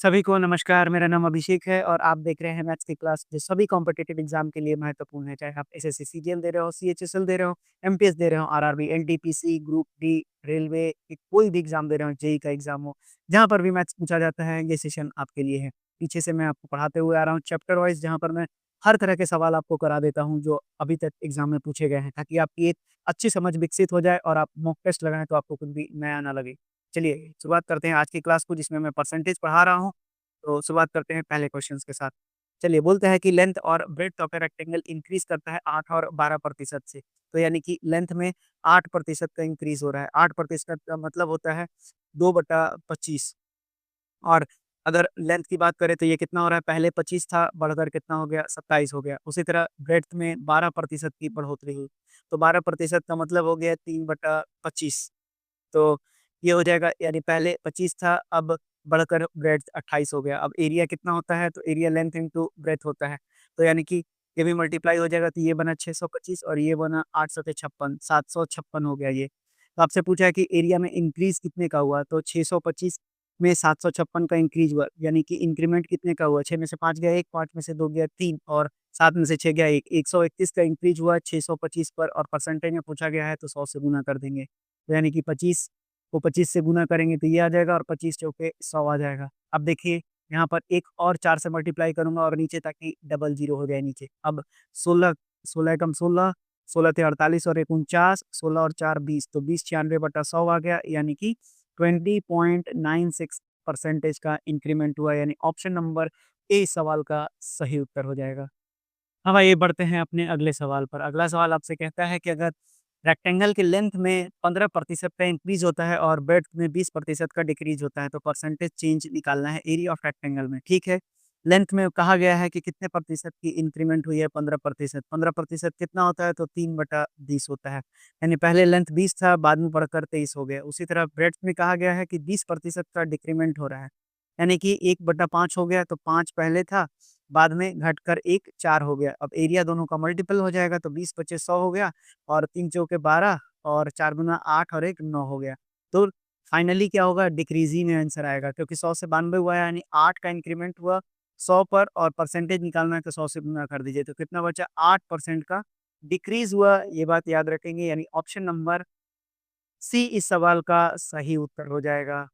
सभी को नमस्कार, मेरा नाम अभिषेक है और आप देख रहे हैं मैथ्स की क्लास जो सभी कॉम्पिटिटिव एग्जाम के लिए महत्वपूर्ण है। चाहे आप एसएससी सीजीएल दे रहे हो, सीएचएसएल दे रहे हो, एमपीएस दे रहे हो, RRB, NTPC, group D, railway की कोई भी एग्जाम दे रहे हो, जेईई का एग्जाम हो, जहाँ पर भी मैथ्स पूछा जाता है, ये सेशन आपके लिए है। पीछे से मैं आपको पढ़ाते हुए आ रहा हूँ चैप्टर वाइज, जहाँ पर मैं हर तरह के सवाल आपको करा देता हूँ जो अभी तक एग्जाम में पूछे गए हैं, ताकि आपकी एक अच्छी समझ विकसित हो जाए और आप मॉक टेस्ट लगाएं तो आपको कुछ भी नया ना लगे। चलिए शुरुआत करते हैं आज की क्लास को, जिसमें मैं परसेंटेज पढ़ा रहा हूँ। तो शुरुआत करते हैं पहले क्वेश्चंस के साथ। चलिए बोलते हैं कि लेंथ और breadth of a rectangle increase करता है 8 और 12% से। तो यानी कि लेंथ में 8% का इंक्रीज़ हो रहा है। 8% का मतलब होता है 2/25। और अगर लेंथ की बात करें तो ये कितना हो रहा है, पहले 25 था, बढ़कर कितना हो गया, 27 हो गया। उसी तरह ब्रेड्थ में 12% की बढ़ोतरी हुई। तो 12% का मतलब हो गया 3/25। तो ये हो जाएगा, यानी पहले 25 था, अब बढ़कर ब्रेड्थ 28 हो गया। अब एरिया कितना होता है, तो एरिया लेंथ इंटू ब्रेड्थ होता है। तो यानी कि ये भी मल्टीप्लाई हो जाएगा, तो ये बना 625 और ये बना 856, 756 हो गया ये। तो आपसे पूछा है कि एरिया में इंक्रीज़ कितने का हुआ, तो 625 में 756 का इंक्रीज़ हुआ, यानी कि इंक्रीमेंट कितने का हुआ, 6 में से 5 गया 1, 5 में से 2 गया 3 और 7 में से 6 गया 1। 131 का इंक्रीज़ हुआ 625 पर, और परसेंटेज में पूछा गया है तो 100 से गुना कर देंगे। तो यानी कि 25 को 25 से गुना करेंगे तो ये आ जाएगा और 25 चौके 100 आ जाएगा। अब देखिए यहाँ पर एक और 4 से मल्टीप्लाई करूँगा और नीचे ताकि डबल ज़ीरो हो जाए नीचे। अब 16, 16 एकम 16, 16 तिया 48 और 1 49, 16 और 4 20, तो 20 96/100 आ गया, यानी कि 20.96% का इंक्रीमेंट हुआ, यानी ऑप्शन नंबर ए इस सवाल का सही उत्तर हो जाएगा। अब आइए बढ़ते हैं अपने अगले सवाल पर। अगला सवाल आपसे कहता है कि अगर रेक्टेंगल की लेंथ में 15% का इंक्रीज़ होता है और ब्रेड्थ में 20% का डिक्रीज़ होता है, तो परसेंटेज चेंज निकालना है एरिया ऑफ रेक्टेंगल में, ठीक है? लेंथ में कहा गया है कि कितने प्रतिशत की इंक्रीमेंट हुई है, 15%। 15% कितना होता है, तो 3/20 होता है। यानी पहले लेंथ 20 था, बाद में बढ़कर 23 हो गया। उसी तरह ब्रेड्थ में कहा गया है कि 20% का डिक्रीमेंट हो रहा है, यानी कि 1/5 हो गया, तो 5 पहले था, बाद में घटकर 1 4 हो गया। अब एरिया दोनों का मल्टीपल हो जाएगा, तो 20 पचे 100 हो गया और 3 चौके 12 और 4 दूना 8 और 1 9 हो गया। तो फाइनली क्या होगा, डिक्रीज़ ही में आंसर आएगा, क्योंकि 100 से 92 हुआ है, यानी 8 का इंक्रीमेंट हुआ 100 पर, और परसेंटेज निकालना है तो 100 से गुना कर दीजिए। तो कितना बचा, 8% का डिक्रीज़ हुआ, ये बात याद रखेंगे, यानी ऑप्शन नंबर सी इस सवाल का सही उत्तर हो जाएगा।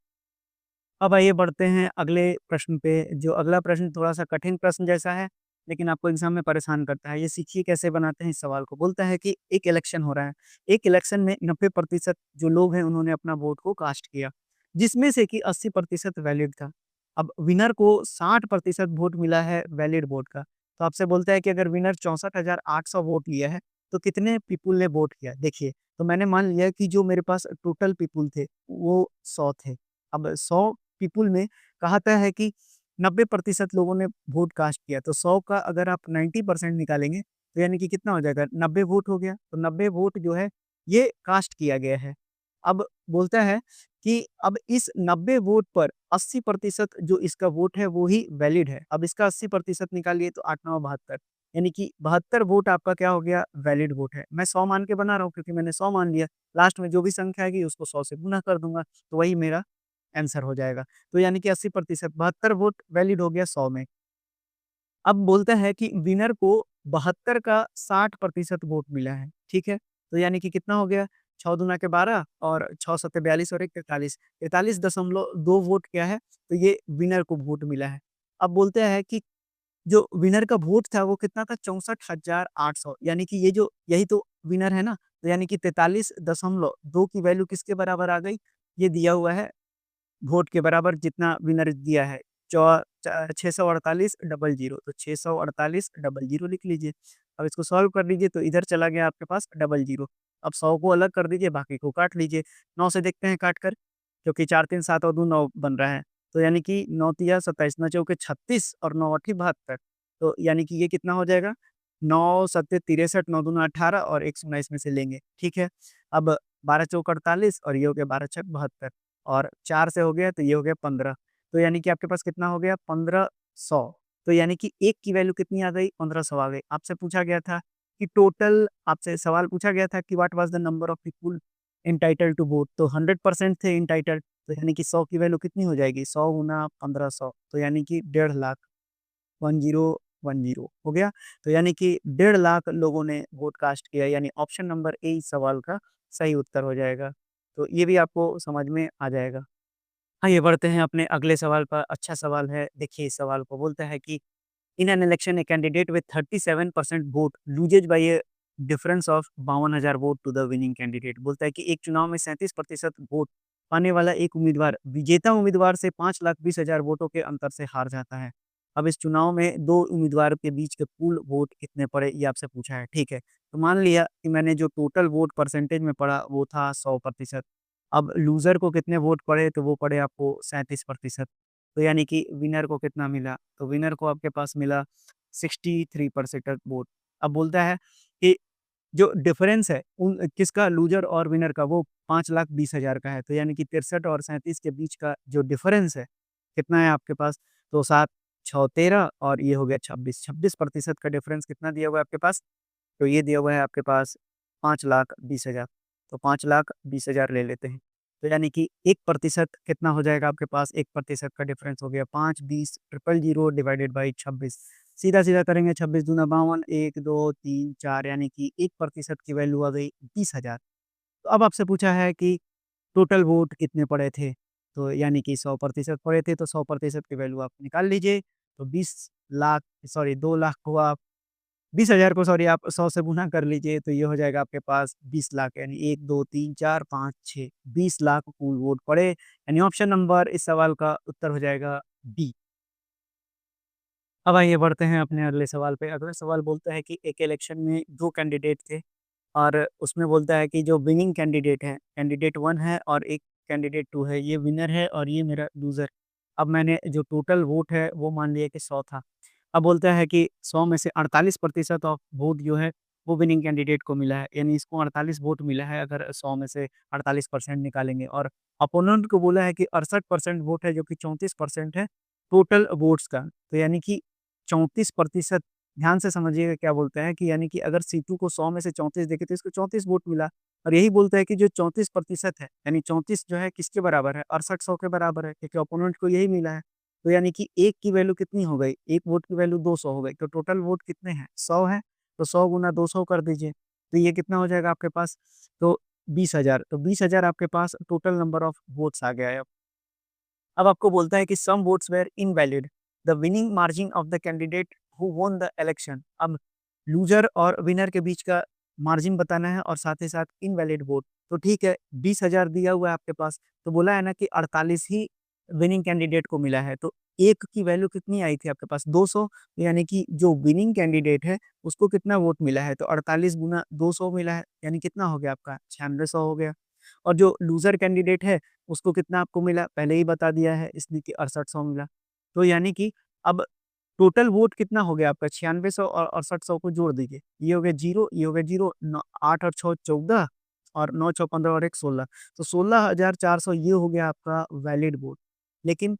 अब आइए बढ़ते हैं अगले प्रश्न पे। जो अगला प्रश्न थोड़ा-सा कठिन प्रश्न जैसा है, लेकिन आपको एग्ज़ाम में परेशान करता है। ये सीखिए कैसे बनाते हैं इस सवाल को। बोलता है कि एक इलेक्शन हो रहा है। एक इलेक्शन में 90% जो लोग हैं उन्होंने अपना वोट को कास्ट किया, जिसमें से कि 80% वैलिड था। अब विनर को 60% वोट मिला है वैलिड वोट का। तो आपसे बोलता है कि अगर विनर 64,800 वोट लिया है, तो कितने पीपल ने वोट किया? देखिए, तो मैंने मान लिया कि जो मेरे पास टोटल पीपल थे, वो 100 थे। अब 100 पीपल में कहता है कि 90% लोगों ने वोट कास्ट किया, तो 100 का अगर आप 90% निकालेंगे, तो यानी कि कितना हो जाएगा, 90 वोट हो गया। तो 90 वोट जो है, ये कास्ट किया गया है। अब बोलता है कि अब इस 90 वोट पर 80% जो इसका वोट है, वो ही वैलिड है। अब इसका 80% निकालिए तो 8 9 72, यानी कि 72 वोट आपका क्या हो गया, वैलिड वोट है। मैं 100 मान के बना रहा हूँ क्योंकि मैंने 100 मान लिया। लास्ट में जो भी संख्या आएगी उसको 100 से गुना कर दूँगा, तो वही मेरा आंसर हो जाएगा। तो यानी कि 80%, 72 वोट वैलिड हो गया 100 में। अब बोलता है कि विनर को 72 का 60% वोट मिला है, ठीक है? तो यानी कि कितना हो गया, 6 दूना के 12 और 6 सत्ते 42 और 1 43, 43.2 वोट क्या है, तो ये विनर को वोट मिला है। अब बोलते हैं कि जो विनर का वोट था वो कितना था, 64,800, यानी कि ये जो यही तो विनर है ना, तो यानी कि 43.2 की वैल्यू किसके बराबर आ गई, ये दिया हुआ है वोट के बराबर जितना विनर दिया है, चौ 648 डबल 0, तो 648 डबल 0 लिख लीजिए। अब इसको सॉल्व कर लीजिए तो इधर चला गया आपके पास डबल 0। अब 100 को अलग कर दीजिए, बाकी को काट लीजिए। 9 से देखते हैं काट कर, क्योंकि 4 3 7 और 2 9 बन रहा है। तो यानी कि 9 तिया 27, 9 चौके 36 और 9 आठी 72। तो यानी कि ये कितना हो जाएगा, 9 सत्ते 63, 9 दूना 18 और 1 शून्य इसमें से लेंगे, ठीक है? अब 12 चौक 48 और ये हो गया 12 छक 72 और 4 से हो गया तो ये हो गया 15। तो यानी कि आपके पास कितना हो गया, 1500। तो यानी कि 1 की वैल्यू कितनी आ गई, 1500 आ गई। आपसे पूछा गया था कि टोटल, आपसे सवाल पूछा गया था कि what was the number of people entitled to vote, तो 100% थे एंटाइटल्ड। तो यानी कि 100 की वैल्यू कितनी हो जाएगी? 100 गुना 1500 तो यानी कि 1.5 लाख 1010 हो गया। तो यानी कि 1.5 लाख लोगों ने वोट कास्ट किया, यानी ऑप्शन नंबर ए इस सवाल का सही उत्तर हो जाएगा। तो ये भी आपको समझ में आ जाएगा। आइए बढ़ते हैं अपने अगले सवाल पर। अच्छा सवाल है, देखिए इस सवाल को बोलता है कि in an election a candidate with 37% vote loses by a difference of 52,000 vote to the winning candidate. बोलता है कि एक चुनाव में 37% वोट पाने वाला एक उम्मीदवार विजेता उम्मीदवार से 5,20,000 वोटों के अंतर से हार जाता है। अब इस चुनाव में 2 उम्मीदवार के बीच के कुल वोट कितने पड़े, ये आपसे पूछा है, ठीक है। तो मान लिया कि मैंने जो टोटल वोट परसेंटेज में पड़ा वो था 100%। अब लूज़र को कितने वोट पड़े, तो वो पड़े आपको 37%। तो यानी कि विनर को कितना मिला? तो विनर को आपके पास मिला 63% वोट। अब बोलता है कि जो डिफरेंस है उन किसका, लूज़र और विनर का, वो 5,20,000 का है। तो यानी कि 63 और 37 के बीच का जो डिफरेंस है, कितना है आपके पास? तो 7 6 13 और ये हो गया 26, 26% का डिफरेंस कितना दिया हुआ है आपके पास? तो ये दिया हुआ है आपके पास 5,20,000। तो 5,20,000 ले लेते हैं। तो यानी कि 1% कितना हो जाएगा आपके पास? 1% का डिफरेंस हो गया 5, 20, 000 डिवाइडेड बाई 26। सीधा-सीधा करेंगे, 26 दूना 52, 1, 2, 3, 4 यानी कि 1% की वैल्यू आ गई 20,000। तो अब आपसे पूछा है कि टोटल वोट कितने पड़े थे? तो यानी कि 100% पड़े थे, तो 100% की वैल्यू आप निकाल लीजिए। तो 20 लाख सॉरी 2 लाख को आप 20,000 को सॉरी आप 100 से गुना कर लीजिए, तो ये हो जाएगा आपके पास 20 लाख, यानी 1, 2, 3, 4, 5, 6, 20 लाख कुल वोट पड़े, यानी ऑप्शन नंबर इस सवाल का उत्तर हो जाएगा बी। अब आइए बढ़ते हैं अपने अगले सवाल पे। अगला सवाल बोलता है कि एक इलेक्शन में 2 कैंडिडेट थे और उसमें बोलता है कि जो विनिंग कैंडिडेट है, कैंडिडेट 1 है और एक कैंडिडेट 2 है, ये विनर है और ये मेरा लूज़र। अब मैंने जो टोटल वोट है वो मान लिया कि 100 था। अब बोलता है कि 100 में से 48% ऑफ वोट जो है वो विनिंग कैंडिडेट को मिला है, यानी इसको 48 वोट मिला है अगर 100 में से 48% निकालेंगे, और अपोनेंट को बोला है कि 68% वोट है जो कि 34% है टोटल वोट्स का। तो यानी कि 34%, ध्यान से समझिएगा क्या बोलते हैं कि यानी कि अगर सीटू को 100 में से 34 देखे तो इसको 34 वोट मिला, और यही बोलता है कि जो 34% है, यानी 34 जो है किसके बराबर है? 68-100 के बराबर है, क्योंकि अपोनेंट को यही मिला है। तो यानी कि 1 की वैल्यू कितनी हो गई? 1 वोट की वैल्यू 200 हो गई, तो टोटल वोट कितने हैं? 100 है, तो 100 गुना 200 कर दीजिए। तो ये कितना हो जाएगा आपके पास? तो 20,000, तो 20,000 आपके पास टोटल नंबर ऑफ वोट्स आ गया है। अब आपको बोलता है कि some votes were invalid, the winning margin of the candidate who won the election. अब लूजर और विनर के बीच का मार्जिन बताना है और साथ ही साथ इनवैलिड वोट। तो ठीक है, 20,000 दिया हुआ है आपके पास, तो बोला है ना कि 48 ही विनिंग कैंडिडेट को मिला है, तो एक की वैल्यू कितनी आई थी आपके पास? 200, यानी कि जो विनिंग कैंडिडेट है उसको कितना वोट मिला है? तो 48 गुना 200 मिला है, यानी कितना हो गया आपका? 9600 हो गया। और जो लूज़र कैंडिडेट है, उसको कितना आपको मिला? पहले ही बता दिया है इसने कि 6800 मिला। तो यानी कि अब टोटल वोट कितना हो गया आपका? 9600 और 6800 को जोड़ दीजिए। ये हो गया 0, ये हो गया 0, 8 और 6 14 और 9 6 15 और 1 16। तो 16,400 ये हो गया आपका वैलिड वोट। लेकिन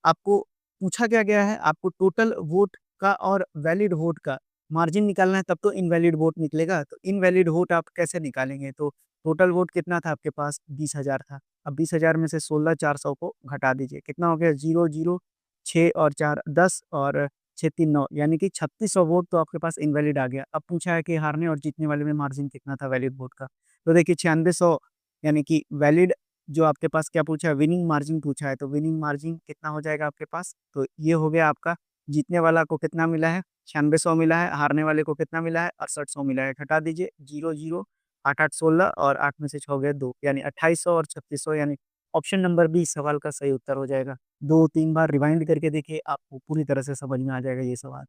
आपको पूछा क्या गया है? आपको टोटल वोट का और वैलिड वोट का मार्जिन निकालना है, तब तो इनवैलिड वोट निकलेगा। तो इनवैलिड वोट आप कैसे निकालेंगे? तो टोटल वोट कितना था आपके पास? 20,000 था। अब 20,000 में से 16,400 को घटा दीजिए। कितना हो गया? 0, 0, 6 और 4 10 और 6 3 9, यानी कि 3600 वोट तो आपके पास इनवैलिड आ गया। अब पूछा है कि हारने और जीतने वाले में मार्जिन कितना था वैलिड वोट का? तो देखिए 9600, यानी कि वैलिड जो आपके पास क्या पूछा है? विनिंग मार्जिन पूछा है, तो विनिंग मार्जिन कितना हो जाएगा आपके पास? तो ये हो गया आपका, जीतने वाला को कितना मिला है? 9600 मिला है, हारने वाले को कितना मिला है? 6800 मिला है। घटा दीजिए, 0, 0, 8, 8, 16 और 8 में से 6 गए 2, यानी 2800 और 3600, यानी ऑप्शन नंबर बी इस सवाल का सही उत्तर हो जाएगा। 2-3 बार रिवाइंड करके देखिए, आपको पूरी तरह से समझ में आ जाएगा ये सवाल।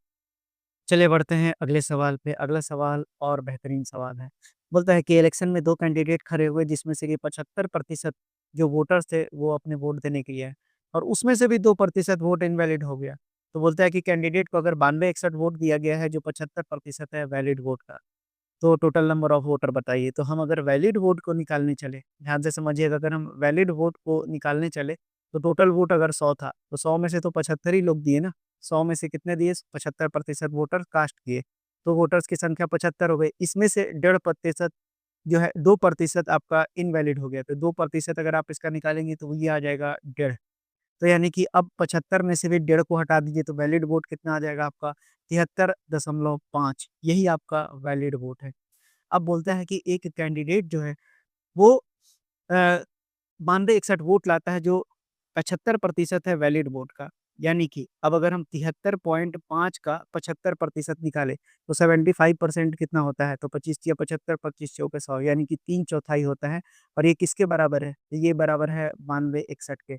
चलिए बढ़ते हैं अगले सवाल पे। अगला सवाल और बेहतरीन सवाल है। बोलता है कि इलेक्शन में 2 कैंडिडेट खड़े हुए जिसमें से कि 75% जो वोटर्स थे वो अपने वोट देने के लिए आए और उसमें से भी 2% वोट इनवैलिड हो गया। तो बोलता है कि कैंडिडेट को अगर 92-61 वोट दिया गया है जो 75% है वैलिड वोट का, तो टोटल नंबर ऑफ वोटर बताइए। तो हम अगर वैलिड वोट को निकालने चले, ध्यान से समझिएगा, अगर हम वैलिड वोट को निकालने चले, तो टोटल वोट अगर 100 था, तो 100 में से तो 75 ही लोग दिए ना। 100 में से कितने दिए? 75% वोटर कास्ट किए, तो वोटर्स की संख्या 75 हो गई। इसमें से 1.5% जो है 2% आपका इनवैलिड हो गया। तो 2% अगर आप इसका निकालेंगे तो ये आ जाएगा 1.5। तो यानी कि अब 75 में से भी 1.5 को हटा दीजिए तो वैलिड वोट कितना आ जाएगा आपका 73.5। यही आपका वैलिड वोट है। अब बोलता है कि एक कैंडिडेट जो है वो अ, 92-61 वोट लाता है जो 75% है वैलिड वोट का। यानी कि अब अगर हम 73.5 का 75% निकालें तो 75% कितना होता है? तो 25 तिया 75, 25 चौके 100 यानी कि 3/4 होता है। और ये किसके बराबर है? ये बराबर है 92-61 के।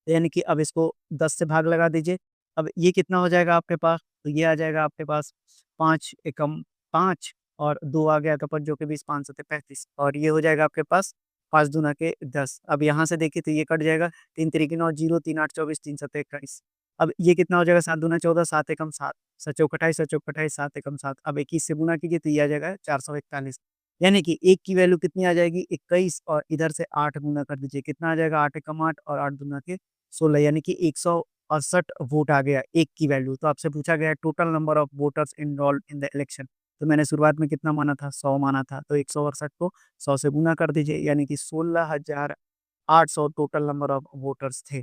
यानी कि अब इसको 10 से भाग लगा दीजिए। अब ये कितना हो जाएगा आपके पास? तो ये आ जाएगा आपके पास 5 एकम 5 और 2 आ गया तो 5 जो कि 20 5 सत्ते 35 और ये हो जाएगा आपके पास 5 दूना के 10। अब यहाँ से देखिए तो ये कट जाएगा 3 तिरिक 9 0 3 8 24 3 सत्ते 21। अब ये कितना हो जाएगा 7 दूना 14 7 एकम 7 7 चौक 28 7 चौक 28 7 एकम 7। अब 21 से गुणा कीजिए तो ये आ जाएगा 441। यानी कि 1 की वैल्यू कितनी आ जाएगी 21 और इधर से 8 गुना कर दीजिए कितना आ जाएगा 8 एकम 8 और 8 दूना के 16 यानी कि 168 वोट आ गया 1 की वैल्यू। तो आपसे पूछा गया है total number of voters enrolled in the election. तो मैंने शुरुआत में कितना माना था 100 माना था तो 168 को 100 से गुना कर दीजिए यानी कि 16,800 टोटल नंबर ऑफ वोटर्स थे।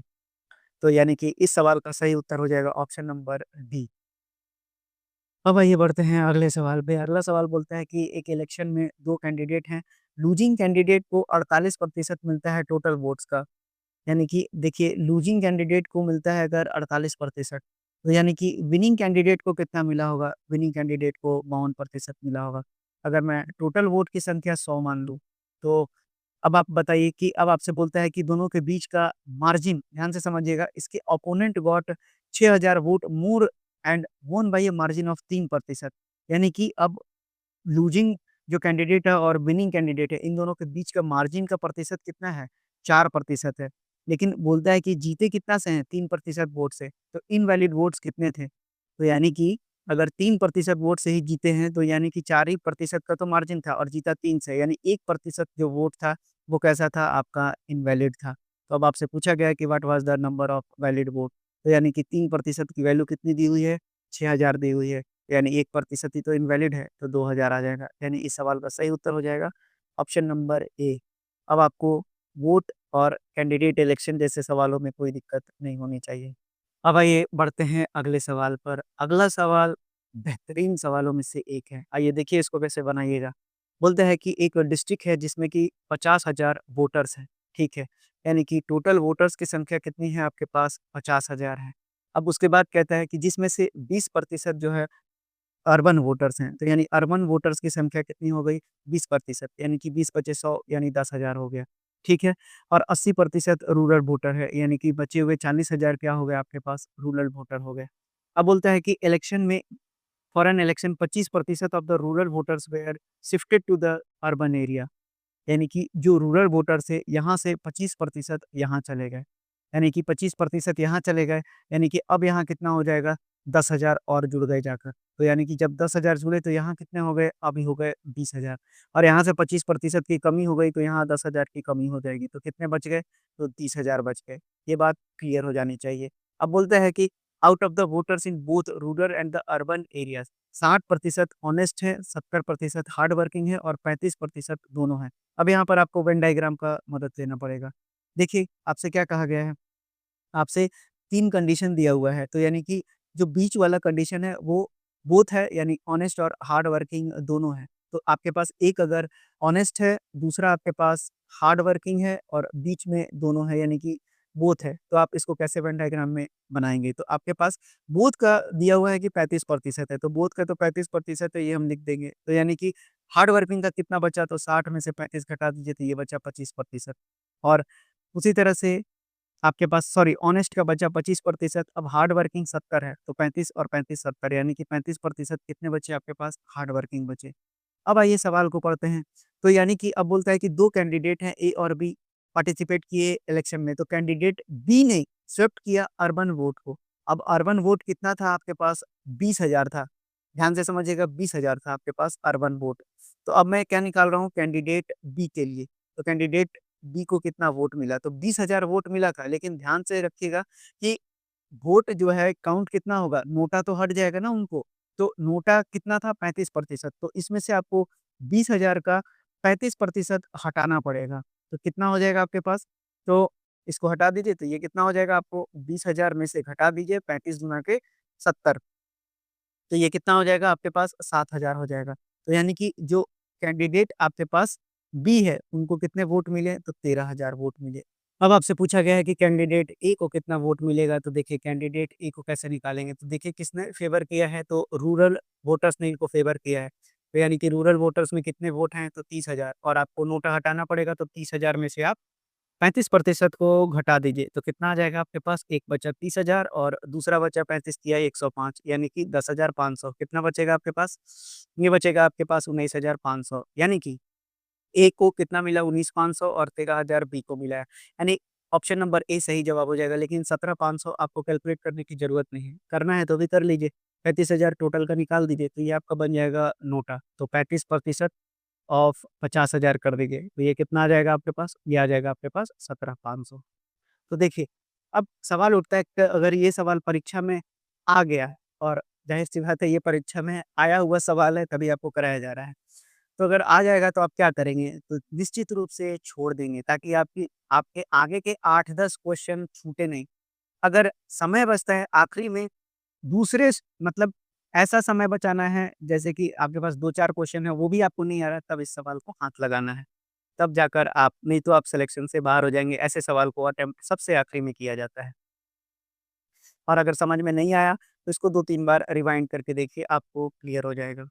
तो यानी कि इस सवाल का सही उत्तर हो जाएगा ऑप्शन नंबर डी। अब आइए बढ़ते हैं अगले सवाल पे। अगला सवाल बोलता है कि एक इलेक्शन में 2 कैंडिडेट हैं। लूजिंग कैंडिडेट को 48% मिलता है टोटल वोट्स का। यानी कि देखिए लूजिंग कैंडिडेट को मिलता है अगर 48% तो यानी कि विनिंग कैंडिडेट को कितना मिला होगा? विनिंग कैंडिडेट को 52% मिला होगा। अगर मैं टोटल वोट की संख्या 100 मान लूँ, तो अब आप बताइए कि अब आपसे बोलता है कि दोनों के बीच का मार्जिन ध्यान से समझिएगा इसके opponent got 6000 vote more and वोन बाय अ मार्जिन ऑफ 3%। यानी कि अब लूजिंग जो कैंडिडेट है और विनिंग कैंडिडेट है, इन दोनों के बीच का मार्जिन का प्रतिशत कितना है? 4% है। लेकिन बोलता है कि जीते कितना से हैं? 3% वोट से। तो इनवैलिड वोट्स कितने थे? तो यानी कि अगर 3% वोट से ही जीते हैं, तो यानी कि 4 ही प्रतिशत का तो मार्जिन था और जीता 3 से, यानी 1% जो वोट था, वो कैसा था? आपका इनवैलिड था। तो अब आपसे पूछा गया है कि what was the number of valid vote? तो यानी कि 3% की वैल्यू कितनी दी हुई है? 6000 दी हुई है। यानी 1% ही तो इनवैलिड है, तो 2000 आ जाएगा। यानी इस सवाल का सही उत्तर हो जाएगा ऑप्शन नंबर ए। अब आपको वोट और कैंडिडेट इलेक्शन जैसे सवालों में कोई दिक्कत नहीं होनी चाहिए। अब आइए बढ़ते हैं अगले सवाल पर। अगला सवाल बेहतरीन सवालों में से एक है। आइए देखिए इसको कैसे बनाइएगा। बोलता है कि एक डिस्ट्रिक्ट है जिसमें कि 50,000 वोटर्स हैं, ठीक है? यानी कि टोटल वोटर्स की संख्या कितनी है आपके पास? 50,000 है। अब उसके बाद कहता है कि जिसमें से 20% जो है अर्बन वोटर्स हैं, तो यानी अर्बन वोटर्स की संख्या कितनी हो गई? 20% यानी कि 20 बचे 100 यानी 10,000 हो गया, ठीक है? और 80% रूरल वोटर है, यानी कि बचे हुए 40,000 क्या हो गए आपके पास? रूरल वोटर हो गए। अब बोलता है कि इलेक्शन में for an election 25% of the rural voters were shifted to the urban area. यानी कि जो रूरल वोटर्स थे, यहाँ से 25% यहाँ चले गए। यानी कि 25% यहाँ चले गए, यानी कि अब यहाँ कितना हो जाएगा? 10,000 और जुड़ गए जाकर। तो यानी कि जब 10,000 जुड़े तो यहाँ कितने हो गए? अभी हो गए 20,000 और यहाँ से 25% की कमी हो गई तो यहाँ 10,000 की कमी हो जाएगी। तो कितने बच गए? तो 30,000 बच गए। ये बात क्लियर हो जानी चाहिए। अब बोलता है कि out of the voters in both rural and the urban areas 60% honest है, 70% हार्ड वर्किंग है और 35% दोनों हैं। अब यहाँ पर आपको वेन डायग्राम का मदद लेना पड़ेगा। देखिए, आपसे क्या कहा गया है? आपसे 3 कंडीशन दिया हुआ है, तो यानी कि जो बीच वाला कंडीशन है वो बोथ है यानी ऑनेस्ट और हार्ड वर्किंग दोनों है। तो आपके पास एक अगर ऑनेस्ट है, दूसरा आपके पास हार्ड वर्किंग है और बीच में दोनों है यानी कि बोथ है। तो आप इसको कैसे वेन डायग्राम में बनाएँगे? तो आपके पास बोथ का दिया हुआ है कि 35% है, तो बोथ का तो 35% है ये हम लिख देंगे। तो यानी कि हार्ड वर्किंग का कितना बचा? तो 60 में से 35 घटा दीजिए तो ये बचा 25% और उसी तरह से आपके पास सॉरी ऑनेस्ट का बचा 25%। अब हार्ड वर्किंग 70 है, तो 35 और 35 70 यानी कि 35% कितने बचे आपके पास? हार्ड वर्किंग बचे। अब आइए सवाल को पढ़ते हैं। तो यानी कि अब बोलता है कि 2 कैंडिडेट हैं ए और बी पार्टिसिपेट किए इलेक्शन में, तो कैंडिडेट बी ने स्वेप्ट किया अर्बन वोट को। अब अर्बन वोट कितना था आपके पास? 20,000 था। ध्यान से समझिएगा 20,000 था आपके पास अर्बन वोट। तो अब मैं क्या निकाल रहा हूँ कैंडिडेट बी के लिए। तो कैंडिडेट बी को कितना वोट मिला? तो 20,000 वोट मिला था, लेकिन ध्यान से रखिएगा कि वोट जो है काउंट कितना होगा? नोटा तो हट जाएगा ना उनको। तो नोटा कितना था? 35%। तो इसमें से आपको 20,000 का 35% हटाना पड़ेगा। तो कितना हो जाएगा आपके पास? तो इसको हटा दीजिए तो ये कितना हो जाएगा आपको 20,000 में से घटा दीजिए 35 गुना के 70, तो ये कितना हो जाएगा आपके पास 7,000 हो जाएगा। तो यानी कि जो कैंडिडेट आपके पास बी है, उनको कितने वोट मिले? तो 13,000 वोट मिले। अब आपसे पूछा गया है कि कैंडिडेट ए को कितना वोट मिलेगा? तो देखिए कैंडिडेट ए को कैसे निकालेंगे? तो देखिए किसने फ़ेवर किया है? तो रूरल वोटर्स ने इनको फ़ेवर किया है। तो यानी कि रूरल वोटर्स में कितने वोट हैं? तो 30,000, और आपको नोटा हटाना पड़ेगा, तो 30,000 में से आप 35% को घटा दीजिए, तो कितना आ जाएगा आपके पास? एक बचा 30,000 और दूसरा बचा 35 तिया 105, यानी कि 10,500। कितना बचेगा आपके पास? ये बचेगा आपके पास 19,500, यानी कि ए को कितना मिला? 19,500 और 13,000 बी को मिला है। यानी ऑप्शन नंबर ए सही जवाब हो जाएगा, लेकिन 17,500 आपको कैलकुलेट करने की ज़रूरत नहीं है। करना है तो भी कर लीजिए। 35,000 टोटल का निकाल दीजिए, तो ये आपका बन जाएगा नोटा। तो 35% ऑफ 50,000 कर दीजिए, तो ये कितना आ जाएगा आपके पास? ये आ जाएगा आपके पास 17,500। तो देखिए, अब सवाल उठता है कि अगर ये सवाल परीक्षा में आ गया है और ज़ाहिर-सी बात है ये परीक्षा में आया हुआ सवाल है तभी आपको कराया जा रहा है। तो अगर आ जाएगा तो आप क्या करेंगे? तो निश्चित रूप से छोड़ देंगे, ताकि आपकी आपके आगे के 8-10 क्वेश्चन छूटे नहीं। अगर समय बचता है आखिरी में दूसरे मतलब ऐसा समय बचाना है, जैसे कि आपके पास 2-4 क्वेश्चन है वो भी आपको नहीं आ रहा, तब इस सवाल को हाथ लगाना है। तब जाकर आप, नहीं तो आप सिलेक्शन से बाहर हो जाएँगे। ऐसे सवाल को अटेम्प्ट सबसे आखिरी में किया जाता है। और अगर समझ में नहीं आया तो इसको 2-3 बार रिवाइंड करके देखिए, आपको क्लियर हो जाएगा।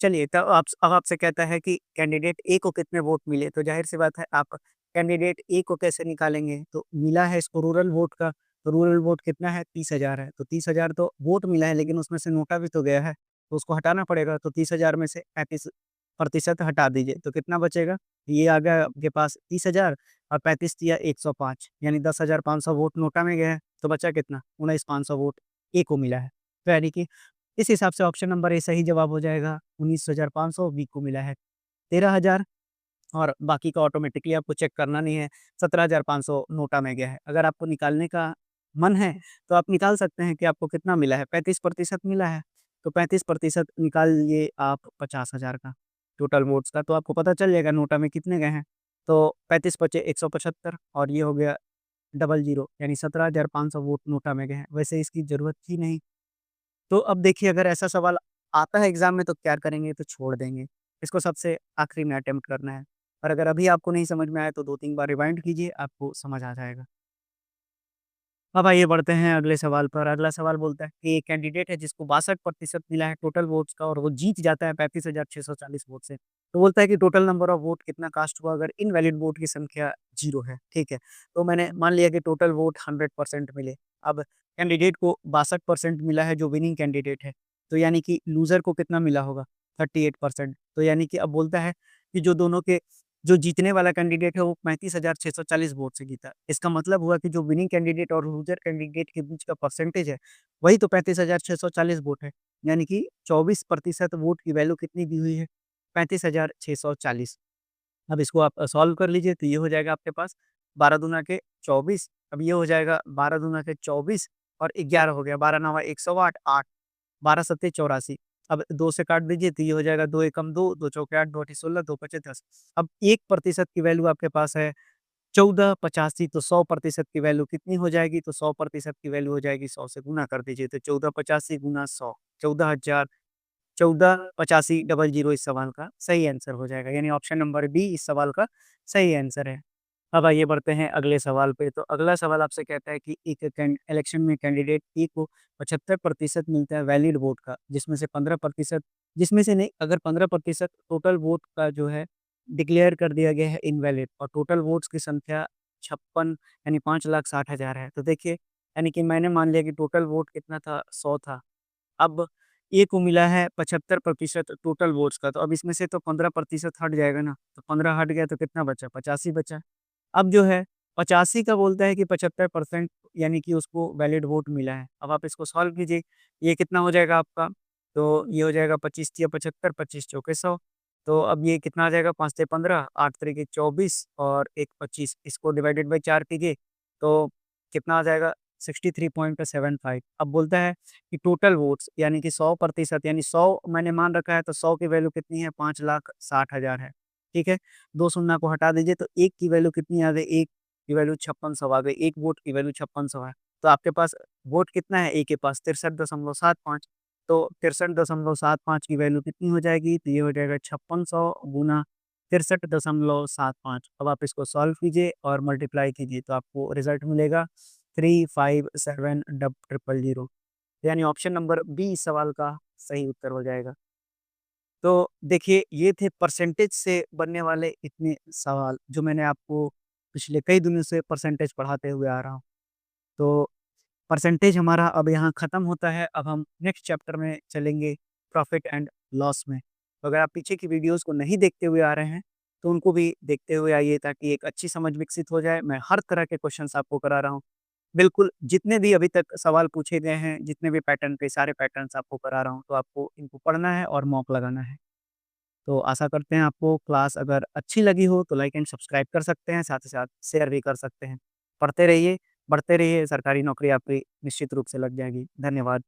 चलिए, तो आप अब आपसे कहता है कि कैंडिडेट ए को कितने वोट मिले? तो ज़ाहिर-सी बात है आप कैंडिडेट ए को कैसे निकालेंगे? तो मिला है इसको रूरल वोट का, तो रूरल वोट कितना है? 30,000 है। तो 30,000 तो वोट मिला है, लेकिन उसमें से नोटा भी तो गया है, तो उसको हटाना पड़ेगा। तो 30,000 में से 35% हटा दीजिए, तो कितना बचेगा? ये आ गया आपके पास 30,000 और 35 तिया 105, यानी 10,500 वोट नोटा में गया है। तो बचा कितना? 19,500 वोट ए को मिला है। तो यानी कि इस हिसाब से ऑप्शन नंबर ए सही जवाब हो जाएगा। 19,500, बी को मिला है 13,000, और बाकी का ऑटोमेटिकली आपको चेक करना नहीं है। 17,500 नोटा में गया है। अगर आपको निकालने का मन है, तो आप निकाल सकते हैं कि आपको कितना मिला है, 35% मिला है। तो 35% निकाल लीजिए आप 50,000 का, टोटल वोट्स का, तो आपको पता चल जाएगा नोटा में कितने गए हैं। तो 35 बचे 175, और ये हो गया डबल ज़ीरो, यानी 17,500 वोट नोटा में गए हैं। वैसे इसकी ज़रूरत थी नहीं। तो अब देखिए, अगर ऐसा सवाल आता है एग्ज़ाम में तो क्या करेंगे? तो छोड़ देंगे। इसको सबसे आखिरी में अटेम्प्ट करना है, और अगर अभी आपको नहीं समझ में आया तो 2-3 बार रिवाइंड कीजिए, आपको समझ आ जाएगा। अब आइए बढ़ते हैं अगले सवाल पर। अगला सवाल बोलता है कि एक कैंडिडेट है जिसको 62% मिला है टोटल वोट्स का, और वो जीत जाता है 35,640 वोट से। तो बोलता है कि टोटल नंबर ऑफ वोट कितना कास्ट हुआ अगर इनवैलिड वोट की संख्या 0 है, ठीक है। तो मैंने मान लिया कि टोटल वोट 100% मिले। अब कैंडिडेट को 62% मिला है जो विनिंग कैंडिडेट है। तो यानी कि लूज़र को कितना मिला होगा? 38%। तो यानी कि अब बोलता है कि जो जीतने वाला कैंडिडेट है वो 35,640 वोट से जीता। इसका मतलब हुआ कि जो विनिंग कैंडिडेट और लूज़र कैंडिडेट के बीच का परसेंटेज है, वही तो 35,640 वोट है। यानी कि 24% वोट की वैल्यू कितनी दी हुई है? 35,640। अब इसको आप सॉल्व कर लीजिए, तो ये हो जाएगा आपके पास 12 दूना के 24। अब ये हो जाएगा 12 दूना के 24 और 11 हो गया, 12 नवा 108, 8, 12 सत्ते 84। अब 2 से काट दीजिए तो ये हो जाएगा 2 एकम 2, 2 चौके 8, 2 अठी 16, 2 पचे 10। अब 1% की वैल्यू आपके पास है 1485, तो 100% की वैल्यू कितनी हो जाएगी? तो 100% की वैल्यू हो जाएगी 100 से गुना कर दीजिए, तो 1485 गुना 100, 14,000, 1485 डबल ज़ीरो इस सवाल का सही आंसर हो जाएगा। यानी ऑप्शन नंबर बी इस सवाल का सही आंसर है। अब आइए बढ़ते हैं अगले सवाल पे। तो अगला सवाल आपसे कहता है कि एक इलेक्शन में कैंडिडेट ए को 75% मिलता है वैलिड वोट का, जिसमें से नहीं, अगर 15% टोटल वोट का जो है डिक्लेयर कर दिया गया है इनवैलिड, और टोटल वोट्स की संख्या 56 यानी 5,60,000 है। तो देखिए, यानी कि मैंने मान लिया कि टोटल वोट कितना था? 100 था। अब ए को मिला है 75% टोटल वोट्स का, तो अब इसमें से तो 15% हट जाएगा ना, तो 15 हट गया तो कितना बचा? 85 बचा। अब जो है 85 का बोलता है कि 75% यानी कि उसको वैलिड वोट मिला है। अब आप इसको सॉल्व कीजिए, ये कितना हो जाएगा आपका? तो ये हो जाएगा 25 तिया 75, 25 चौके 100। तो अब ये कितना आ जाएगा? 5 तिया 15, 8 तिरिके 24 और 1 25, इसको डिवाइडेड बाय 4 कीजिए, तो कितना आ जाएगा? 63.75। अब बोलता है कि टोटल वोट्स यानी कि 100% यानी 100 मैंने मान रखा है, तो 100 की वैल्यू कितनी है? 5,60,000 है, ठीक है? 2 शून्य को हटा दीजिए तो 1 की वैल्यू कितनी आ गई? 1 की वैल्यू 5600 आ गई, 1 वोट की वैल्यू 5600 है। तो आपके पास वोट कितना है? ए के पास 63.75। तो 63.75 की वैल्यू कितनी हो जाएगी? तो ये हो जाएगा 5600 गुना 63.75। अब आप इसको सॉल्व कीजिए और मल्टीप्लाई कीजिए तो आपको रिज़ल्ट मिलेगा 357 डब ट्रिपल ज़ीरो, यानी ऑप्शन नंबर बी इस सवाल का सही उत्तर हो जाएगा। तो देखिए, ये थे परसेंटेज से बनने वाले इतने सवाल जो मैंने आपको पिछले कई दिनों से परसेंटेज पढ़ाते हुए आ रहा हूँ। तो परसेंटेज हमारा अब यहाँ खत्म होता है, अब हम नेक्स्ट चैप्टर में चलेंगे प्रॉफिट एंड लॉस में। तो अगर आप पीछे की वीडियोज़ को नहीं देखते हुए आ रहे हैं, तो उनको भी देखते हुए आइए ताकि एक अच्छी समझ विकसित हो जाए। मैं हर तरह के क्वेश्चन्स आपको करा रहा हूँ। बिल्कुल, जितने भी अभी तक सवाल पूछे गए हैं, जितने भी पैटर्न पे सारे पैटर्न्स आपको करा रहा हूँ, तो आपको इनको पढ़ना है और मॉक लगाना है। तो आशा करते हैं आपको क्लास अगर अच्छी लगी हो तो लाइक एंड सब्सक्राइब कर सकते हैं, साथ ही साथ शेयर भी कर सकते हैं। पढ़ते रहिए, बढ़ते रहिए, सरकारी नौकरी आपकी निश्चित रूप से लग जाएगी। धन्यवाद।